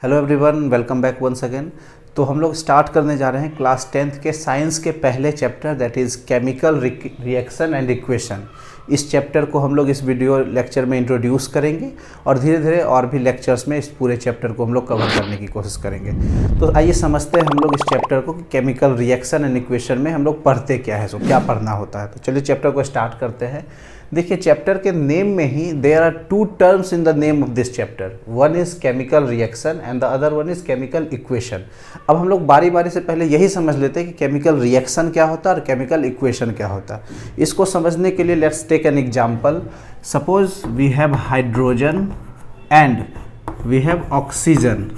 Hello everyone, welcome back once again. तो हम लोग स्टार्ट करने जा रहे हैं क्लास 10th के साइंस के पहले chapter that is chemical reaction and equation. इस चैप्टर को हम लोग इस वीडियो लेक्चर में इंट्रोड्यूस करेंगे और धीरे धीरे और भी लेक्चर्स में इस पूरे चैप्टर को हम लोग कवर करने की कोशिश करेंगे। तो आइए समझते हैं हम लोग इस चैप्टर को कि केमिकल रिएक्शन एंड इक्वेशन में हम लोग पढ़ते क्या है, सो क्या पढ़ना होता है। तो चलिए चैप्टर को स्टार्ट करते हैं। देखिए, चैप्टर के नेम में ही there are two terms in the name of this chapter. One is chemical reaction and the other one is chemical equation. अब हम लोग बारी बारी से पहले यही समझ लेते हैं कि केमिकल रिएक्शन क्या होता है और केमिकल इक्वेशन क्या होता है। इसको समझने के लिए let's take an example. Suppose we have hydrogen and we have oxygen.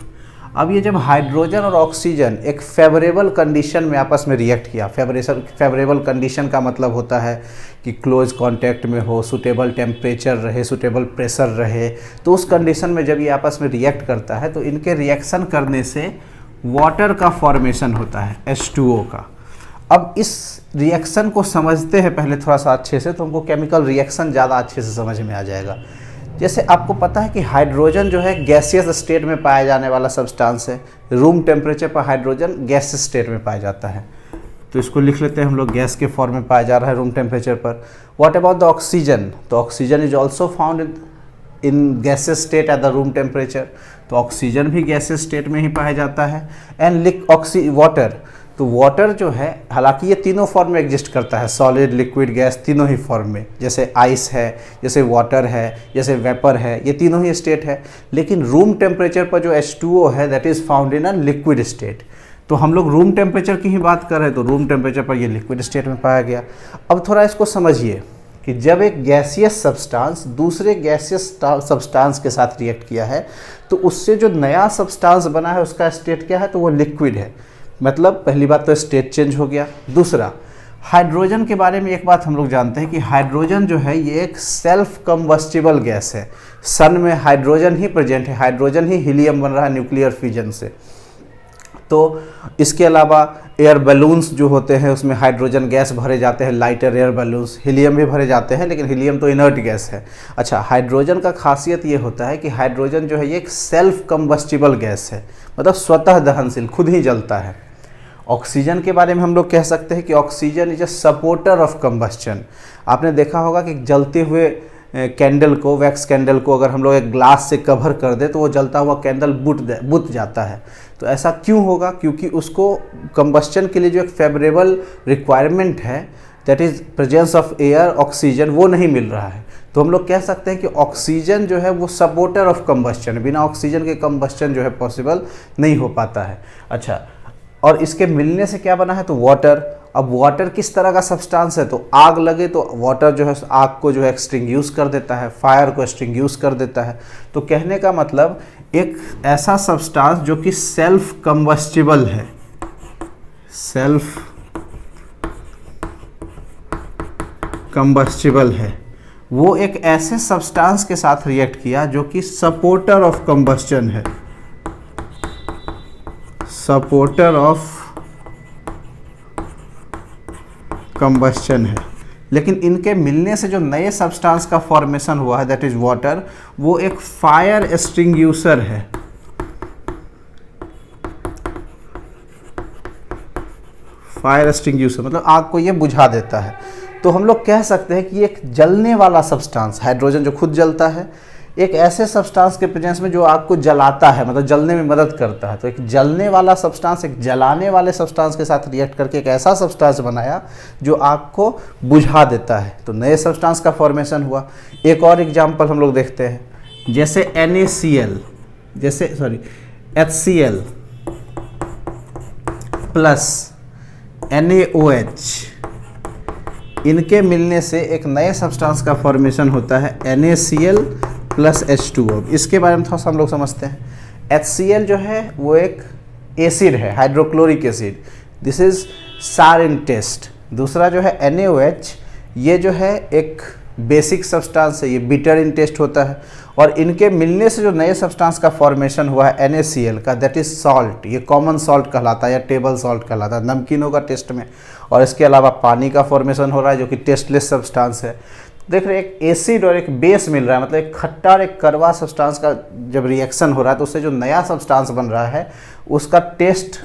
अब ये जब हाइड्रोजन और ऑक्सीजन एक फेवरेबल कंडीशन में आपस में रिएक्ट किया, फेवरेबल कंडीशन का मतलब होता है कि क्लोज कांटेक्ट में हो, सूटेबल टेम्परेचर रहे, सूटेबल प्रेशर रहे, तो उस कंडीशन में जब ये आपस में रिएक्ट करता है तो इनके रिएक्शन करने से वाटर का फॉर्मेशन होता है, H2O का। अब इस रिएक्शन को समझते हैं पहले थोड़ा सा अच्छे से, तो हमको केमिकल रिएक्शन ज़्यादा अच्छे से समझ में आ जाएगा। जैसे आपको पता है कि हाइड्रोजन जो है गैसियस स्टेट में पाया जाने वाला सब्सटेंस है। रूम टेम्परेचर पर हाइड्रोजन गैसियस स्टेट में पाया जाता है, तो इसको लिख लेते हैं हम लोग, गैस के फॉर्म में पाया जा रहा है रूम टेम्परेचर पर। What about the oxygen? तो oxygen is also found in gaseous state at the room temperature, तो ऑक्सीजन भी गैसियस स्टेट में ही पाया जाता है। एंड वाटर, तो वाटर जो है, हालांकि ये तीनों फॉर्म में एग्जिस्ट करता है, सॉलिड, लिक्विड, गैस, तीनों ही फॉर्म में। जैसे आइस है, जैसे वाटर है, जैसे वेपर है, ये तीनों ही स्टेट है। लेकिन रूम टेम्परेचर पर जो H2O है that is found in a liquid state. तो हम लोग रूम टेम्परेचर की ही बात कर रहे हैं, तो रूम टेम्परेचर पर ये लिक्विड स्टेट में पाया गया। अब थोड़ा इसको समझिए कि जब एक गैसियस सब्सटेंस दूसरे गैसियस सब्सटेंस के साथ रिएक्ट किया है तो उससे जो नया सब्सटेंस बना है उसका स्टेट क्या है, तो वो लिक्विड है। मतलब पहली बात तो स्टेट चेंज हो गया। दूसरा, हाइड्रोजन के बारे में एक बात हम लोग जानते हैं कि हाइड्रोजन जो है ये एक सेल्फ कंबस्टिबल गैस है। सन में हाइड्रोजन ही प्रेजेंट है, हाइड्रोजन ही हीलियम बन रहा है न्यूक्लियर फ्यूजन से। तो इसके अलावा एयर बैलून्स जो होते हैं उसमें हाइड्रोजन गैस भरे जाते हैं, लाइटर एयर बैलून्स। हीलियम भी भरे जाते हैं, लेकिन हीलियम तो इनर्ट गैस है। अच्छा, हाइड्रोजन का खासियत ये होता है कि हाइड्रोजन जो है ये एक सेल्फ कंबस्टिबल गैस है, मतलब स्वतः दहनशील, खुद ही जलता है। ऑक्सीजन के बारे में हम लोग कह सकते हैं कि oxygen is a supporter of combustion. आपने देखा होगा कि जलते हुए कैंडल को, वैक्स कैंडल को अगर हम लोग एक ग्लास से कवर कर दे तो वो जलता हुआ कैंडल बुझ जाता है। तो ऐसा क्यों होगा? क्योंकि उसको कंबस्चन के लिए जो एक फेवरेबल रिक्वायरमेंट है that is presence of air, oxygen, वो नहीं मिल रहा है। तो हम लोग कह सकते हैं कि ऑक्सीजन जो है वो सपोर्टर ऑफ कंबस्चन, बिना ऑक्सीजन के कंबस्चन जो है पॉसिबल नहीं हो पाता है। अच्छा, और इसके मिलने से क्या बना है, तो वाटर। अब वाटर किस तरह का सब्सटेंस है, तो आग लगे तो वाटर जो है आग को जो है एक्सटिंग्यूश कर देता है, फायर को एक्सटिंग्यूश कर देता है। तो कहने का मतलब एक ऐसा सब्सटेंस जो कि सेल्फ कंबस्टिबल है, सेल्फ कंबस्टिबल है, वो एक ऐसे सब्सटेंस के साथ रिएक्ट किया जो कि सपोर्टर ऑफ कंबस्चन है, सपोर्टर ऑफ कंबस्चन है। लेकिन इनके मिलने से जो नए सब्सटेंस का फॉर्मेशन हुआ है दैट इज वाटर, वो एक फायर एक्सटिंग्यूशर है। फायर एक्सटिंग्यूशर मतलब आग को ये बुझा देता है। तो हम लोग कह सकते हैं कि एक जलने वाला सब्सटेंस, हाइड्रोजन जो खुद जलता है, एक ऐसे सब्सटेंस के प्रेजेंस में जो आग को जलाता है, मतलब जलने में मदद करता है। तो एक जलने वाला सब्सटेंस एक जलाने वाले सब्सटेंस के साथ रिएक्ट करके एक ऐसा सब्सटेंस बनाया जो आग को बुझा देता है। तो नए सब्सटेंस का फॉर्मेशन हुआ। एक और एग्जांपल हम लोग देखते हैं, जैसे NaCl, जैसे HCl प्लस NaOH, इनके मिलने से एक नए सब्सटेंस का फॉर्मेशन होता है NaCl प्लस H2O। इसके बारे में थोड़ा सा हम लोग समझते हैं। HCl जो है वो एक एसिड है, हाइड्रोक्लोरिक एसिड, दिस इज सार इन टेस्ट। दूसरा जो है NaOH, ये जो है एक बेसिक सब्सटेंस है, ये बिटर इन टेस्ट होता है। और इनके मिलने से जो नए सब्सटेंस का फॉर्मेशन हुआ है NaCl का, दैट इज सॉल्ट, ये कॉमन सॉल्ट कहलाता है या टेबल सॉल्ट कहलाता है नमकीनों का टेस्ट में। और इसके अलावा पानी का फॉर्मेशन हो रहा है जो कि टेस्टलेस सब्सटेंस है। देख रहे एक एसिड और एक बेस मिल रहा है, मतलब एक खट्टा और एक कड़वा सब्सटेंस का जब रिएक्शन हो रहा है तो उससे जो नया सब्सटेंस बन रहा है उसका टेस्ट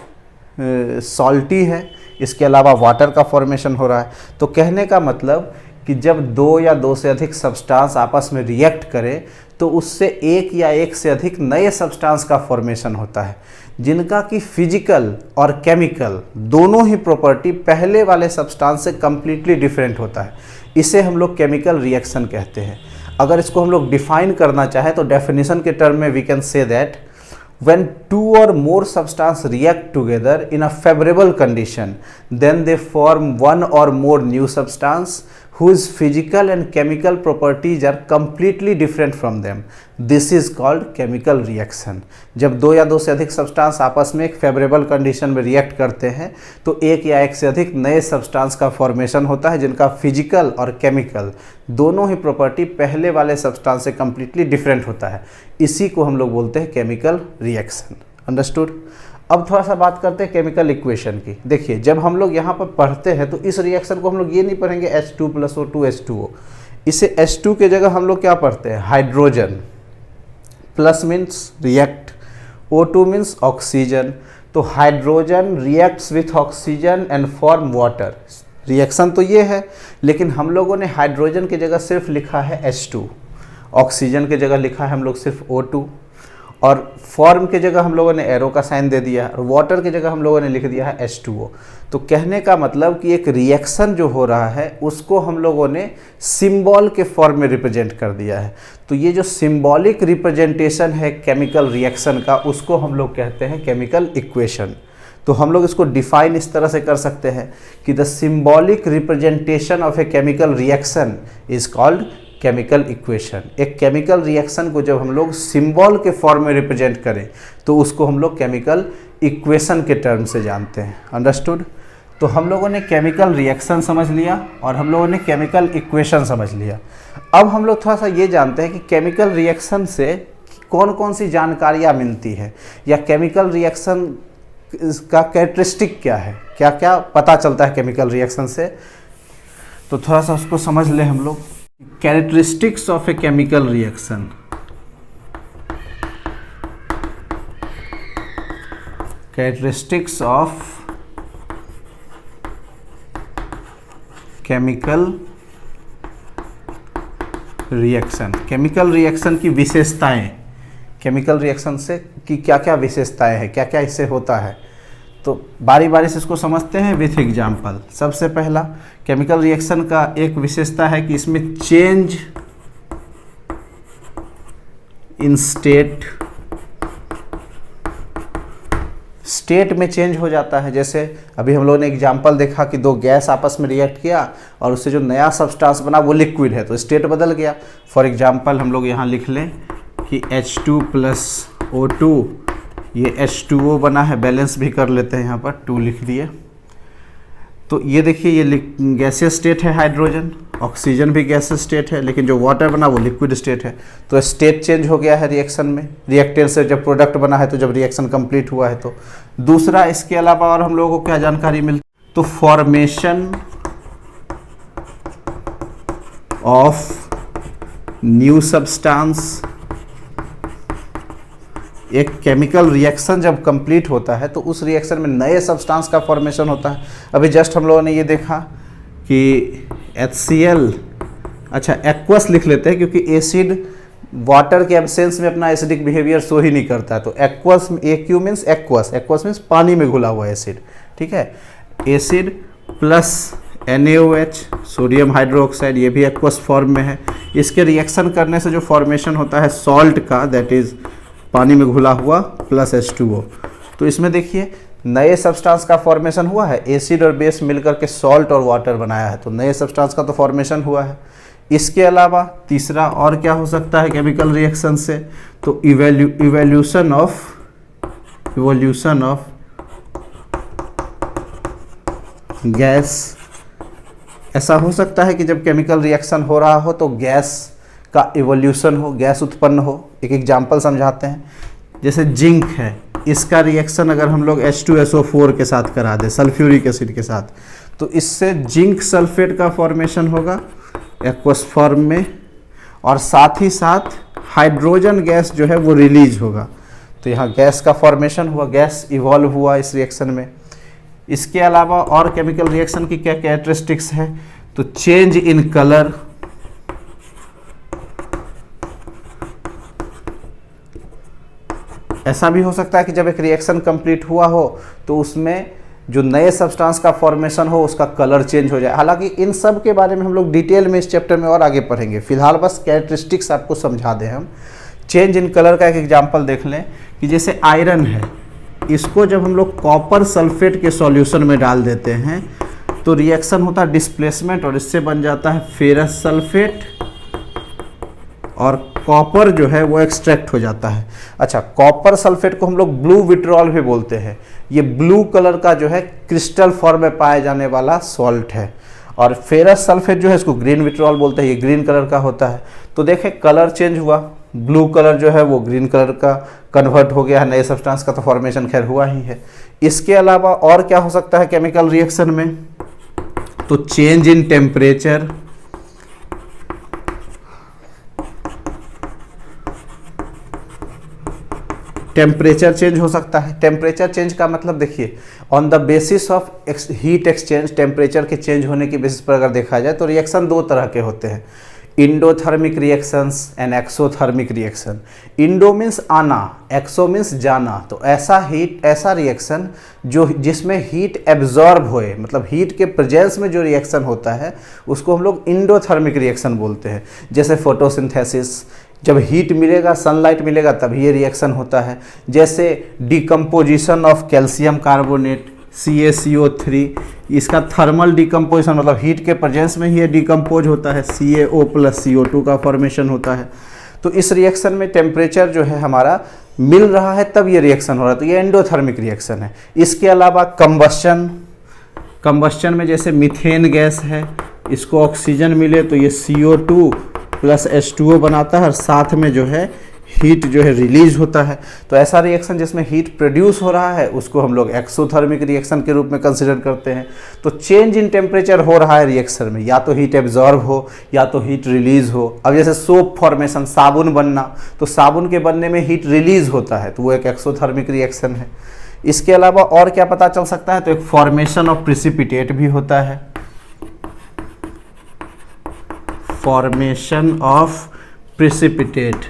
सॉल्टी है, इसके अलावा वाटर का फॉर्मेशन हो रहा है। तो कहने का मतलब कि जब दो या दो से अधिक सब्सटेंस आपस में रिएक्ट करें तो उससे एक या एक से अधिक नए सब्सटेंस का फॉर्मेशन होता है, जिनका कि फिजिकल और केमिकल दोनों ही प्रॉपर्टी पहले वाले सब्सटेंस से कम्प्लीटली डिफरेंट होता है। इसे हम लोग केमिकल रिएक्शन कहते हैं। अगर इसको हम लोग डिफाइन करना चाहें तो डेफिनेशन के टर्म में we can say that when two or more substances react together in a favorable condition, then they form one or more new substance whose physical and chemical properties are completely different from them. This is called chemical reaction. जब दो या दो से अधिक substance आपस में एक favourable condition में रिएक्ट करते हैं तो एक या एक से अधिक नए सब्सटेंस का फॉर्मेशन होता है, जिनका फिजिकल और केमिकल दोनों ही प्रॉपर्टी पहले वाले सब्सटेंस से कम्प्लीटली डिफरेंट होता है। इसी को हम लोग बोलते हैं केमिकल रिएक्शन। अंडरस्टूड। अब थोड़ा सा बात करते हैं केमिकल इक्वेशन की। देखिए जब हम लोग यहाँ पर पढ़ते हैं तो इस रिएक्शन को हम लोग ये नहीं पढ़ेंगे H2 + O2 H2O। इसे H2 के जगह हम लोग क्या पढ़ते हैं, hydrogen, plus means react, O2 means oxygen. तो hydrogen reacts with oxygen and form water. Reaction तो ये है, लेकिन हम लोगों ने हाइड्रोजन की जगह सिर्फ लिखा है H2, ऑक्सीजन की जगह लिखा है हम लोग सिर्फ O2, और फॉर्म की जगह हम लोगों ने एरो का साइन दे दिया, और वाटर की जगह हम लोगों ने लिख दिया है H2O। तो कहने का मतलब कि एक रिएक्शन जो हो रहा है उसको हम लोगों ने सिंबल के फॉर्म में रिप्रेजेंट कर दिया है। तो ये जो सिंबॉलिक रिप्रेजेंटेशन है केमिकल रिएक्शन का, उसको हम लोग कहते हैं केमिकल इक्वेशन। तो हम लोग इसको डिफाइन इस तरह से कर सकते हैं कि the symbolic representation of a chemical reaction is called chemical equation. एक केमिकल रिएक्शन को जब हम लोग सिंबल के फॉर्म में रिप्रेजेंट करें तो उसको हम लोग केमिकल इक्वेशन के टर्म से जानते हैं। अंडरस्टूड। तो हम लोगों ने केमिकल रिएक्शन समझ लिया और हम लोगों ने केमिकल इक्वेशन समझ लिया। अब हम लोग थोड़ा सा ये जानते हैं कि केमिकल रिएक्शन से कौन कौन सी जानकारियाँ मिलती है, या केमिकल रिएक्शन का कैरेक्टरिस्टिक क्या है, क्या क्या पता चलता है केमिकल रिएक्शन से। तो थोड़ा सा उसको समझ लें हम लोग। Characteristics of a chemical reaction. Characteristics of chemical reaction. Chemical reaction की विशेषताएं, केमिकल रिएक्शन से की क्या क्या विशेषताएं हैं, क्या क्या इससे होता है। तो बारी बारी से इसको समझते हैं विथ एग्जाम्पल। सबसे पहला केमिकल रिएक्शन का एक विशेषता है कि इसमें चेंज इन स्टेट में चेंज हो जाता है। जैसे अभी हम लोगों ने एग्जाम्पल देखा कि दो गैस आपस में रिएक्ट किया और उससे जो नया सब्सटेंस बना वो लिक्विड है, तो स्टेट बदल गया। फॉर एग्जाम्पल हम लोग यहाँ लिख लें कि H2 + O2, ये H2O बना है, बैलेंस भी कर लेते हैं, यहाँ पर 2 लिख दिए। तो ये देखिए ये गैसियस स्टेट है हाइड्रोजन, ऑक्सीजन भी गैसियस स्टेट है, लेकिन जो वाटर बना वो लिक्विड स्टेट है। तो स्टेट चेंज हो गया है रिएक्शन में, रिएक्टेंट से जब प्रोडक्ट बना है तो जब रिएक्शन कंप्लीट हुआ है। तो दूसरा इसके अलावा और हम लोगों को क्या जानकारी मिलती, तो फॉर्मेशन ऑफ न्यू सब्सटेंस। एक केमिकल रिएक्शन जब कंप्लीट होता है तो उस रिएक्शन में नए सब्सटेंस का फॉर्मेशन होता है। अभी जस्ट हम लोगों ने ये देखा कि HCl, अच्छा एक्वस लिख लेते हैं क्योंकि एसिड वाटर के एब्सेंस में अपना एसिडिक बिहेवियर शो ही नहीं करता है। तो aqueous, AQ means aqueous, aqueous means पानी में घुला हुआ एसिड, ठीक है। Acid plus NaOH, sodium hydroxide, ये भी एक्वस फॉर्म में है। इसके रिएक्शन करने से जो फॉर्मेशन होता है सॉल्ट का, दैट इज़ पानी में घुला हुआ प्लस H2O। तो इसमें देखिए नए सब्सटेंस का फॉर्मेशन हुआ है, एसिड और बेस मिलकर के सॉल्ट और वाटर बनाया है, तो नए सब्सटेंस का तो फॉर्मेशन हुआ है। इसके अलावा तीसरा और क्या हो सकता है केमिकल रिएक्शन से, तो इवोल्यूशन ऑफ गैस। ऐसा हो सकता है कि जब केमिकल रिएक्शन हो रहा हो तो गैस का इवोल्यूशन हो, गैस उत्पन्न हो। एक एग्जांपल समझाते हैं, जैसे जिंक है, इसका रिएक्शन अगर हम लोग H2SO4 के साथ करा दें, सल्फ्यूरिक एसिड के साथ, तो इससे जिंक सल्फेट का फॉर्मेशन होगा एक्वस फॉर्म में, और साथ ही साथ हाइड्रोजन गैस जो है वो रिलीज होगा। तो यहाँ गैस का फॉर्मेशन हुआ, गैस इवॉल्व हुआ इस रिएक्शन में। इसके अलावा और केमिकल रिएक्शन की क्या कैरेक्टरिस्टिक्स है, तो चेंज इन कलर, ऐसा भी हो सकता है कि जब एक रिएक्शन कंप्लीट हुआ हो तो उसमें जो नए सब्सटेंस का फॉर्मेशन हो उसका कलर चेंज हो जाए। हालांकि इन सब के बारे में हम लोग डिटेल में इस चैप्टर में और आगे पढ़ेंगे, फिलहाल बस कैरेक्टरिस्टिक्स आपको समझा दें हम। चेंज इन कलर का एक एग्जांपल देख लें कि जैसे आयरन है, इसको जब हम लोग कॉपर सल्फेट के सॉल्यूशन में डाल देते हैं तो रिएक्शन होता है डिस्प्लेसमेंट, और इससे बन जाता है फेरस सल्फेट, और कॉपर जो है वो एक्सट्रैक्ट हो जाता है। अच्छा, कॉपर सल्फेट को हम लोग ब्लू विट्रॉल भी बोलते हैं। ये ब्लू कलर का जो है क्रिस्टल फॉर्म में पाया जाने वाला सॉल्ट है, और फेरस सल्फेट जो है इसको ग्रीन विट्रॉल बोलते हैं, ये ग्रीन कलर का होता है। तो देखें कलर चेंज हुआ, ब्लू कलर जो है वो ग्रीन कलर का कन्वर्ट हो गया है, नए सब्सटेंस का तो फॉर्मेशन खैर हुआ ही है। इसके अलावा और क्या हो सकता है केमिकल रिएक्शन में, तो change in temperature, temperature change हो सकता है। टेम्परेचर चेंज का मतलब देखिए, on the basis of heat exchange, temperature के चेंज होने की बेसिस पर अगर देखा जाए तो रिएक्शन दो तरह के होते हैं, endothermic reactions and exothermic reaction. Indo means आना, एक्सो मीन्स जाना। तो ऐसा रिएक्शन जो जिसमें हीट एब्जॉर्ब होए, मतलब हीट के प्रेजेंस में जो रिएक्शन होता है उसको हम लोग इंडोथर्मिक रिएक्शन बोलते हैं। जैसे फोटोसिंथेसिस, जब हीट मिलेगा, सनलाइट मिलेगा तभी ये रिएक्शन होता है। जैसे decomposition of calcium carbonate CaCO3, इसका थर्मल डिकम्पोजिशन, मतलब हीट के प्रेजेंस में ही ये डिकम्पोज होता है, CaO + CO2 का फॉर्मेशन होता है। तो इस रिएक्शन में टेम्परेचर जो है हमारा मिल रहा है तब ये रिएक्शन हो रहा है, तो ये एंडोथर्मिक रिएक्शन है। इसके अलावा कंबस्चन में जैसे मीथेन गैस है, इसको ऑक्सीजन मिले तो ये CO2 + H2O बनाता है, और साथ में जो है हीट जो है रिलीज होता है। तो ऐसा रिएक्शन जिसमें हीट प्रोड्यूस हो रहा है उसको हम लोग एक्सोथर्मिक रिएक्शन के रूप में कंसिडर करते हैं। तो चेंज इन टेम्परेचर हो रहा है रिएक्शन में, या तो हीट एब्जॉर्ब हो या तो हीट रिलीज हो। अब जैसे सोप फॉर्मेशन, साबुन बनना, तो साबुन के बनने में हीट रिलीज होता है, तो वो एक एक्सोथर्मिक रिएक्शन है। इसके अलावा और क्या पता चल सकता है, तो एक फॉर्मेशन ऑफ प्रिसिपिटेट भी होता है, formation of precipitate.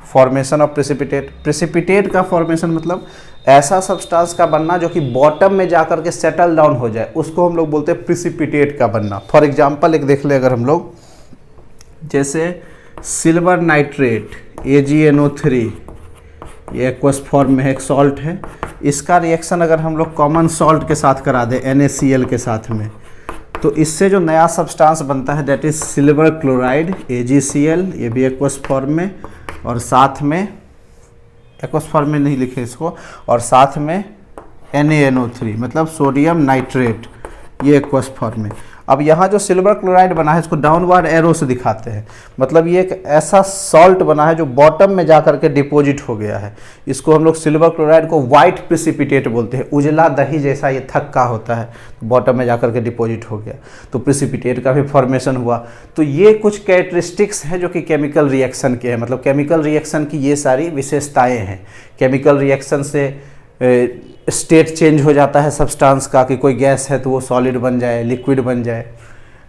Formation of precipitate, precipitate का फॉर्मेशन मतलब ऐसा सब्सटेंस का बनना जो कि बॉटम में जाकर के सेटल डाउन हो जाए, उसको हम लोग बोलते हैं प्रिसिपिटेट का बनना। फॉर एग्जांपल एक देख ले अगर हम लोग, जैसे सिल्वर नाइट्रेट AgNO3, ये एक्वस फॉर्म में एक सॉल्ट है, इसका रिएक्शन अगर हम लोग कॉमन सॉल्ट के साथ करा दें NaCl के साथ में, तो इससे जो नया सब्सटेंस बनता है that is silver chloride AgCl, ये भी एक्वस फॉर्म में, और साथ में एक्वस फॉर्म में नहीं लिखे इसको, और साथ में NaNO3 मतलब सोडियम नाइट्रेट, ये एक्वस फॉर्म में। अब यहाँ जो सिल्वर क्लोराइड बना है इसको डाउनवर्ड एरो से दिखाते हैं, मतलब ये एक ऐसा सॉल्ट बना है जो बॉटम में जाकर के डिपॉजिट हो गया है। इसको हम लोग सिल्वर क्लोराइड को वाइट प्रिसिपिटेट बोलते हैं, उजला दही जैसा ये थक्का होता है, बॉटम में जाकर के डिपॉजिट हो गया, तो प्रिसिपिटेट का भी फॉर्मेशन हुआ। तो ये कुछ कैरेक्टरिस्टिक्स हैं जो कि केमिकल रिएक्शन के हैं, मतलब केमिकल रिएक्शन की ये सारी विशेषताएँ हैं। केमिकल रिएक्शन से स्टेट चेंज हो जाता है सब्सटेंस का, कि कोई गैस है तो वो सॉलिड बन जाए, लिक्विड बन जाए,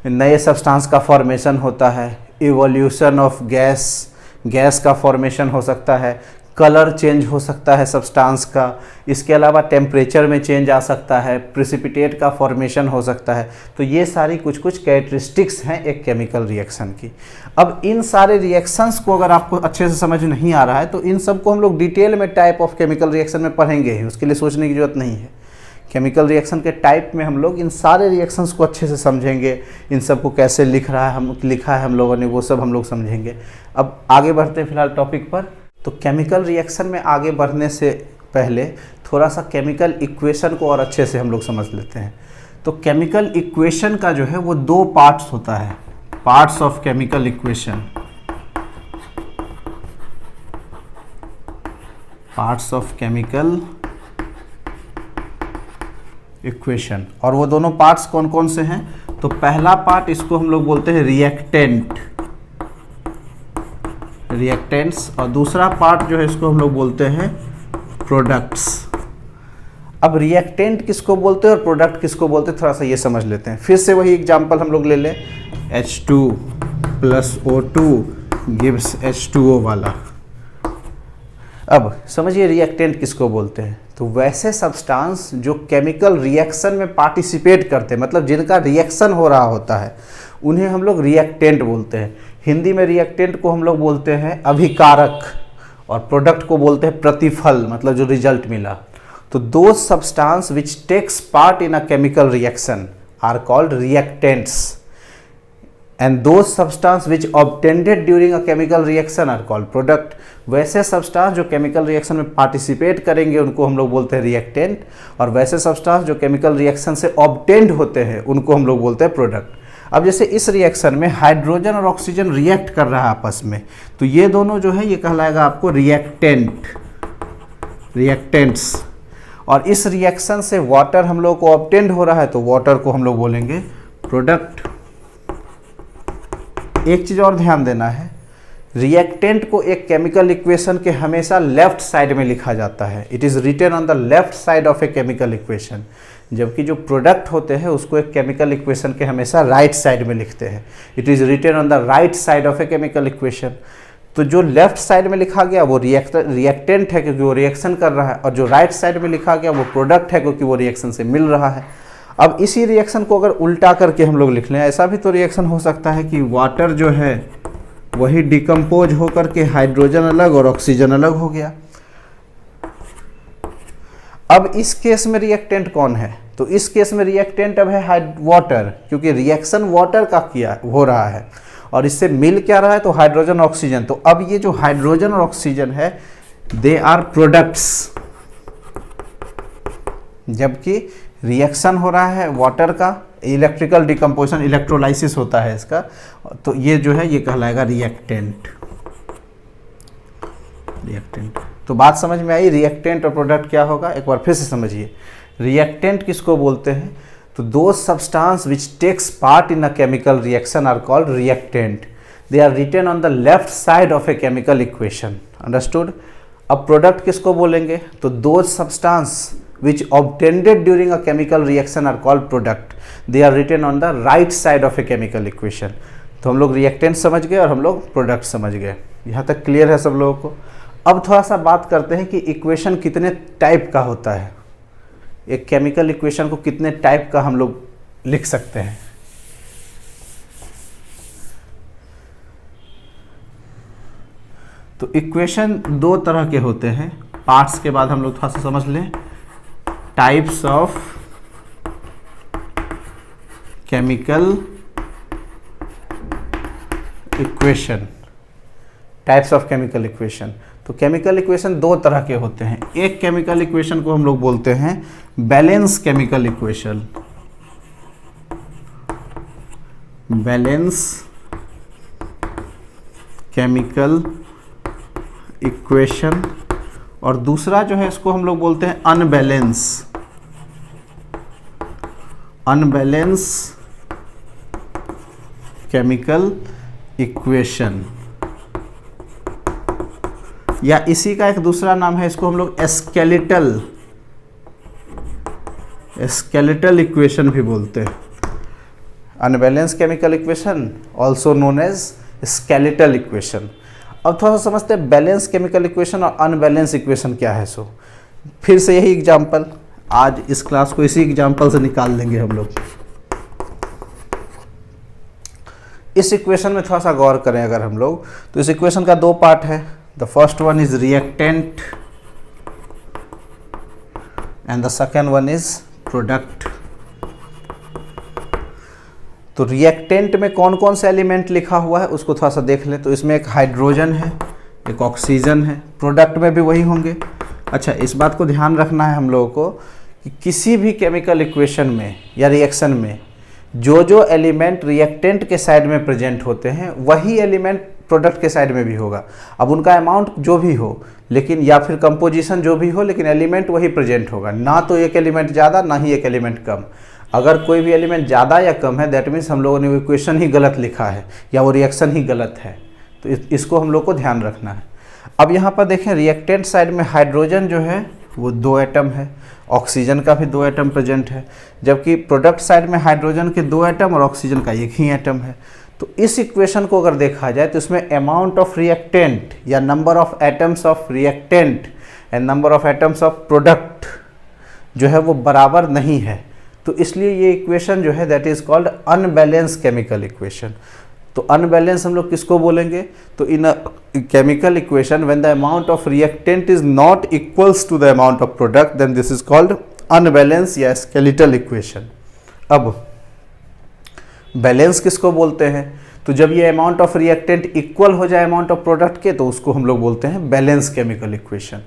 नए सब्सटेंस का फॉर्मेशन होता है, इवोल्यूशन ऑफ गैस का फॉर्मेशन हो सकता है, कलर चेंज हो सकता है सब्सटेंस का, इसके अलावा टेम्परेचर में चेंज आ सकता है, प्रिसिपिटेट का फॉर्मेशन हो सकता है। तो ये सारी कुछ कैरेक्टरिस्टिक्स हैं एक केमिकल रिएक्शन की। अब इन सारे रिएक्शंस को अगर आपको अच्छे से समझ नहीं आ रहा है तो इन सब को हम लोग डिटेल में टाइप ऑफ केमिकल रिएक्शन में पढ़ेंगे ही, उसके लिए सोचने की जरूरत नहीं है। केमिकल रिएक्शन के टाइप में हम लोग इन सारे रिएक्शंस को अच्छे से समझेंगे, इन सब को कैसे लिखा है हम लोगों ने, वो सब हम लोग समझेंगे। अब आगे बढ़ते हैं फिलहाल टॉपिक पर। तो केमिकल रिएक्शन में आगे बढ़ने से पहले थोड़ा सा केमिकल इक्वेशन को और अच्छे से हम लोग समझ लेते हैं। तो केमिकल इक्वेशन का जो है वो दो पार्ट्स होता है, parts of chemical equation, parts of chemical equation. और वो दोनों पार्ट्स कौन कौन से हैं? तो पहला पार्ट इसको हम लोग बोलते हैं रिएक्टेंट्स, और दूसरा पार्ट जो है इसको हम लोग बोलते हैं प्रोडक्ट्स। अब रिएक्टेंट किसको बोलते हैं और प्रोडक्ट किसको बोलते हैं, थोड़ा सा ये समझ लेते हैं। फिर से वही एग्जांपल हम लोग ले लें, H2 + O2 गिव्स H2O वाला। अब समझिए रिएक्टेंट किसको बोलते हैं, तो वैसे सब्सटेंस जो केमिकल रिएक्शन में पार्टिसिपेट करते हैं, मतलब जिनका रिएक्शन हो रहा होता है, उन्हें हम लोग रिएक्टेंट बोलते हैं। हिंदी में रिएक्टेंट को हम लोग बोलते हैं अभिकारक, और प्रोडक्ट को बोलते हैं प्रतिफल, मतलब जो रिजल्ट मिला। तो those substance which takes part in a chemical reaction are called reactants, and those substance which obtained during a chemical reaction are called product। वैसे सब्सटेंस जो केमिकल रिएक्शन में पार्टिसिपेट करेंगे उनको हम लोग बोलते हैं रिएक्टेंट, और वैसे सब्सटेंस जो केमिकल रिएक्शन से ऑब्टेन्ड होते हैं उनको हम लोग बोलते हैं प्रोडक्ट। अब जैसे इस रिएक्शन में हाइड्रोजन और ऑक्सीजन रिएक्ट कर रहा है आपस में, तो ये दोनों जो है ये कहलाएगा आपको रिएक्टेंट्स। और इस रिएक्शन से वाटर हम लोग को ऑब्टेन्ड हो रहा है, तो वाटर को हम लोग बोलेंगे प्रोडक्ट। एक चीज़ और ध्यान देना है, रिएक्टेंट को एक केमिकल इक्वेशन के हमेशा लेफ्ट साइड में लिखा जाता है। It is written on the left side of a chemical equation, जबकि जो प्रोडक्ट होते हैं उसको एक केमिकल इक्वेशन के हमेशा राइट साइड में लिखते हैं। It is written on the right side of a chemical equation. तो जो लेफ्ट साइड में लिखा गया वो रिएक्टेंट है क्योंकि वो रिएक्शन कर रहा है, और जो राइट साइड में लिखा गया वो प्रोडक्ट है क्योंकि वो रिएक्शन से मिल रहा है। अब इसी रिएक्शन को अगर उल्टा करके हम लोग लिख लें, ऐसा भी तो रिएक्शन हो सकता है कि वाटर जो है वही डिकम्पोज होकर के हाइड्रोजन अलग और ऑक्सीजन अलग हो गया। अब इस केस में रिएक्टेंट कौन है, तो इस केस में रिएक्टेंट अब है वाटर, क्योंकि रिएक्शन वाटर का किया हो रहा है और इससे मिल क्या रहा है, तो हाइड्रोजन ऑक्सीजन। तो अब ये जो हाइड्रोजन और ऑक्सीजन है दे आर प्रोडक्ट्स, जबकि रिएक्शन हो रहा है वाटर का, इलेक्ट्रिकल डिकम्पोजिशन, इलेक्ट्रोलाइसिस होता है इसका, तो ये जो है ये कहलाएगा रिएक्टेंट। तो बात समझ में आई, रिएक्टेंट और प्रोडक्ट क्या होगा, एक बार फिर से समझिए। रिएक्टेंट किसको बोलते हैं, तो those substance which takes part in a chemical reaction are called reactant. They are written on the left side of a chemical equation, understood. अब प्रोडक्ट किसको बोलेंगे, तो those substance which obtained during a chemical reaction are called product. They are written on the right side of a chemical equation। तो हम लोग reactant समझ गए और हम लोग प्रोडक्ट समझ गए, यहाँ तक क्लियर है सब लोगों को। अब थोड़ा सा बात करते हैं कि इक्वेशन कितने टाइप का होता है, एक केमिकल इक्वेशन को कितने टाइप का हम लोग लिख सकते हैं। तो इक्वेशन दो तरह के होते हैं, पार्ट्स के बाद हम लोग थोड़ा सा समझ लें। Types of chemical equation, types of chemical equation. तो केमिकल इक्वेशन दो तरह के होते हैं। एक केमिकल इक्वेशन को हम लोग बोलते हैं balance chemical equation, balance chemical equation, और दूसरा जो है इसको हम लोग बोलते हैं अनबैलेंस केमिकल इक्वेशन, या इसी का एक दूसरा नाम है, इसको हम लोग स्केलेटल इक्वेशन भी बोलते हैं। Unbalance chemical equation also known as skeletal equation. अब थोड़ा सा समझते हैं बैलेंस केमिकल इक्वेशन और अनबैलेंस इक्वेशन क्या है। सो फिर से यही एग्जांपल, आज इस क्लास को इसी एग्जांपल से निकाल लेंगे हम लोग। इस इक्वेशन में थोड़ा सा गौर करें अगर हम लोग, तो इस इक्वेशन का दो पार्ट है। The first one is reactant and the second one is product. तो रिएक्टेंट में कौन कौन से एलिमेंट लिखा हुआ है उसको थोड़ा सा देख लें। तो इसमें एक हाइड्रोजन है, एक ऑक्सीजन है, प्रोडक्ट में भी वही होंगे। अच्छा, इस बात को ध्यान रखना है हम लोगों को कि किसी भी केमिकल इक्वेशन में या रिएक्शन में जो जो एलिमेंट रिएक्टेंट के साइड में प्रेजेंट होते हैं वही एलिमेंट प्रोडक्ट के साइड में भी होगा। अब उनका अमाउंट जो भी हो, लेकिन या फिर कंपोजिशन जो भी हो, लेकिन एलिमेंट वही प्रेजेंट होगा, ना तो एक एलिमेंट ज़्यादा ना ही एक एलिमेंट कम। अगर कोई भी एलिमेंट ज़्यादा या कम है दैट मीन्स हम लोगों ने वो इक्वेशन ही गलत लिखा है या वो रिएक्शन ही गलत है। तो इसको हम लोग को ध्यान रखना है। अब यहाँ पर देखें रिएक्टेंट साइड में हाइड्रोजन जो है वो 2 एटम है, ऑक्सीजन का भी 2 एटम प्रेजेंट है, जबकि प्रोडक्ट साइड में हाइड्रोजन के 2 एटम और ऑक्सीजन का 1 ही एटम है। तो इस इक्वेशन को अगर देखा जाए तो इसमें अमाउंट ऑफ रिएक्टेंट या number of atoms of reactant and number of atoms of product जो है वो बराबर नहीं है। तो इसलिए ये इक्वेशन जो है that is called unbalance chemical equation. तो अनबैलेंस हम लोग किसको बोलेंगे? तो in a chemical equation when the amount of reactant is not equals to the amount of product then this is called unbalance या स्केलेटल इक्वेशन। अब balance किसको बोलते हैं? तो जब ये अमाउंट ऑफ रिएक्टेंट इक्वल हो जाए अमाउंट ऑफ प्रोडक्ट के तो उसको हम लोग बोलते हैं बैलेंस केमिकल इक्वेशन।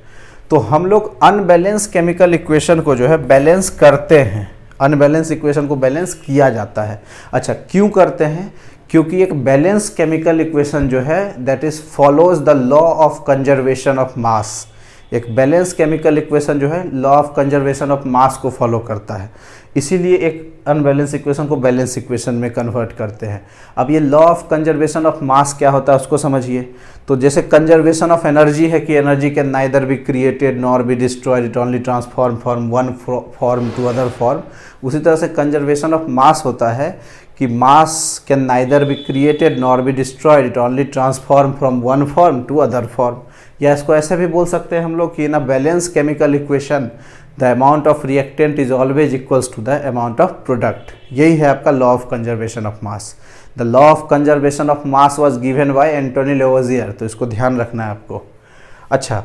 तो हम लोग अनबैलेंस केमिकल इक्वेशन को जो है बैलेंस करते हैं, अनबैलेंस इक्वेशन को बैलेंस किया जाता है। अच्छा, क्यों करते हैं? क्योंकि एक बैलेंस केमिकल इक्वेशन जो है that is follows the law of conservation of मास। एक बैलेंस केमिकल इक्वेशन जो है लॉ ऑफ कंजर्वेशन ऑफ मास को फॉलो करता है, इसीलिए एक अनबैलेंस इक्वेशन को बैलेंस इक्वेशन में कन्वर्ट करते हैं। अब ये लॉ ऑफ कंजर्वेशन ऑफ मास क्या होता है उसको समझिए। तो जैसे कंजर्वेशन ऑफ एनर्जी है कि energy can neither be created nor be destroyed, it only transform from one form to other form, उसी तरह से कंजर्वेशन ऑफ मास होता है कि mass can neither be created nor be destroyed, it only transform from one form to other form. या इसको ऐसे भी बोल सकते हैं हम लोग कि in a balance chemical equation the amount of reactant is always equals to the amount of product. यही है आपका law of conservation of mass. The law of conservation of mass was given by Antoine Lavoisier, तो इसको ध्यान रखना है आपको। अच्छा,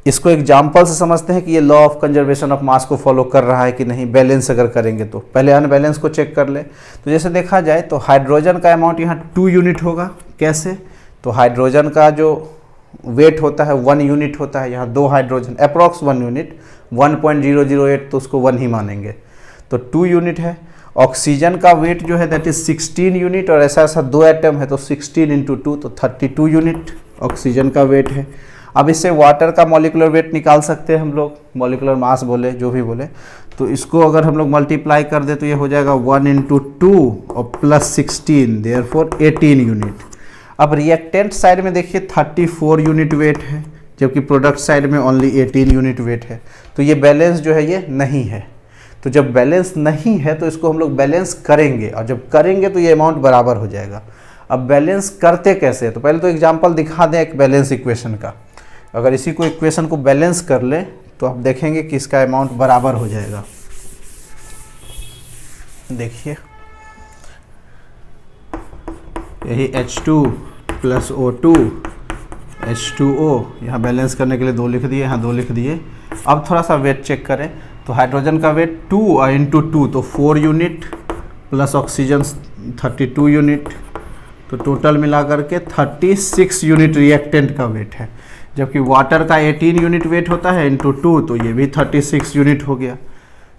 इसको एग्जाम्पल से समझते हैं कि ये लॉ ऑफ कंजर्वेशन ऑफ मास को फॉलो कर रहा है कि नहीं, बैलेंस अगर करेंगे तो। पहले अनबैलेंस को चेक कर ले। तो जैसे देखा जाए तो हाइड्रोजन का अमाउंट यहाँ 2 यूनिट होगा। कैसे? तो हाइड्रोजन का जो वेट होता है 1 यूनिट होता है, यहाँ 2 हाइड्रोजन अप्रॉक्स 1 यूनिट, 1.008 तो उसको 1 ही मानेंगे, तो 2 यूनिट है। ऑक्सीजन का वेट जो है दैट इज 16 यूनिट और ऐसा 2 एटम है तो 16 × 2 तो 32 यूनिट ऑक्सीजन का वेट है। अब इससे वाटर का मॉलिक्यूलर वेट निकाल सकते हैं हम लोग, मॉलिक्यूलर मास बोले जो भी बोले, तो इसको अगर हम लोग मल्टीप्लाई कर दे तो ये हो जाएगा 1 × 2 और +16 देयरफॉर 18 यूनिट। अब रिएक्टेंट साइड में देखिए 34 यूनिट वेट है, जबकि प्रोडक्ट साइड में ओनली 18 यूनिट वेट है। तो ये बैलेंस जो है ये नहीं है। तो जब बैलेंस नहीं है तो इसको हम लोग बैलेंस करेंगे, और जब करेंगे तो ये अमाउंट बराबर हो जाएगा। अब बैलेंस करते कैसे? तो पहले तो एग्जांपल दिखा दें एक बैलेंस इक्वेशन का। अगर इसी को इक्वेशन को बैलेंस कर ले तो आप देखेंगे कि इसका अमाउंट बराबर हो जाएगा। देखिए यही H2 + O2 H2O, यहाँ बैलेंस करने के लिए 2 लिख दिए, यहाँ 2 लिख दिए। अब थोड़ा सा वेट चेक करें तो हाइड्रोजन का वेट 2 × 2 तो 4 यूनिट प्लस ऑक्सीजन 32 यूनिट, तो टोटल मिला करके 36 यूनिट रिएक्टेंट का वेट है। जबकि वाटर का 18 यूनिट वेट होता है × 2 तो ये भी 36 यूनिट हो गया।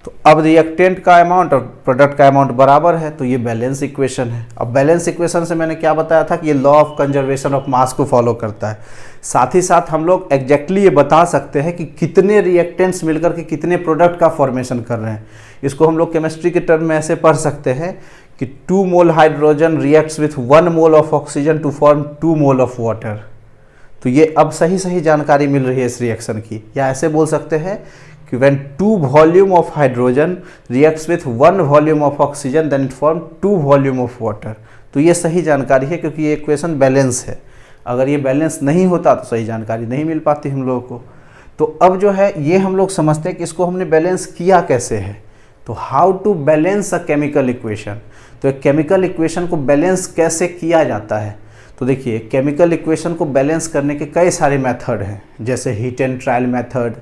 तो अब रिएक्टेंट का अमाउंट और प्रोडक्ट का अमाउंट बराबर है, तो ये बैलेंस इक्वेशन है। अब बैलेंस इक्वेशन से मैंने क्या बताया था कि ये लॉ ऑफ कंजर्वेशन ऑफ मास को फॉलो करता है। साथ ही साथ हम लोग एग्जैक्टली ये बता सकते हैं कि कितने रिएक्टेंट्स मिलकर के कितने प्रोडक्ट का फॉर्मेशन कर रहे हैं। इसको हम लोग केमिस्ट्री के टर्म में ऐसे पढ़ सकते हैं कि 2 mole hydrogen reacts with 1 mole of oxygen to form 2 mole of water. तो ये अब सही जानकारी मिल रही है इस रिएक्शन की। या ऐसे बोल सकते हैं कि when 2 volume of hydrogen reacts with 1 volume of oxygen then it form 2 volume of water। तो ये सही जानकारी है क्योंकि ये इक्वेशन बैलेंस है। अगर ये बैलेंस नहीं होता तो सही जानकारी नहीं मिल पाती हम लोगों को। तो अब जो है ये हम लोग समझते हैं कि इसको हमने बैलेंस किया कैसे है। तो how to balance a chemical equation. तो एक केमिकल इक्वेशन को बैलेंस कैसे किया जाता है? तो देखिए केमिकल इक्वेशन को बैलेंस करने के कई सारे मेथड हैं, जैसे हीट एंड ट्रायल मेथड,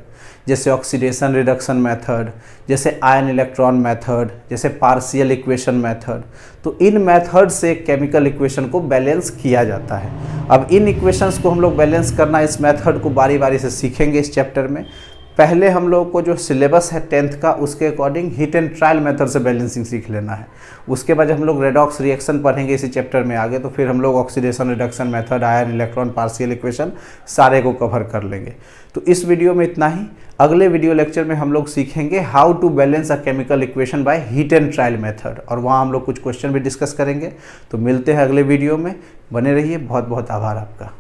जैसे ऑक्सीडेशन रिडक्शन मेथड, जैसे आयन इलेक्ट्रॉन मेथड, जैसे पार्शियल इक्वेशन मेथड। तो इन मेथड से केमिकल इक्वेशन को बैलेंस किया जाता है। अब इन इक्वेशंस को हम लोग बैलेंस करना, इस मेथड को बारी बारी से सीखेंगे इस चैप्टर में। पहले हम लोग को जो सिलेबस है 10th का उसके according heat and trial method से बैलेंसिंग सीख लेना है। उसके बाद हम लोग रेडॉक्स रिएक्शन पढ़ेंगे इसी चैप्टर में आगे, तो फिर हम लोग oxidation reduction method, ion electron partial equation सारे को कवर कर लेंगे। तो इस वीडियो में इतना ही। अगले वीडियो लेक्चर में हम लोग सीखेंगे how to balance a chemical equation by hit and trial method, और वहाँ हम लोग कुछ क्वेश्चन भी डिस्कस करेंगे। तो मिलते हैं अगले वीडियो में, बने रहिए। बहुत बहुत आभार आपका।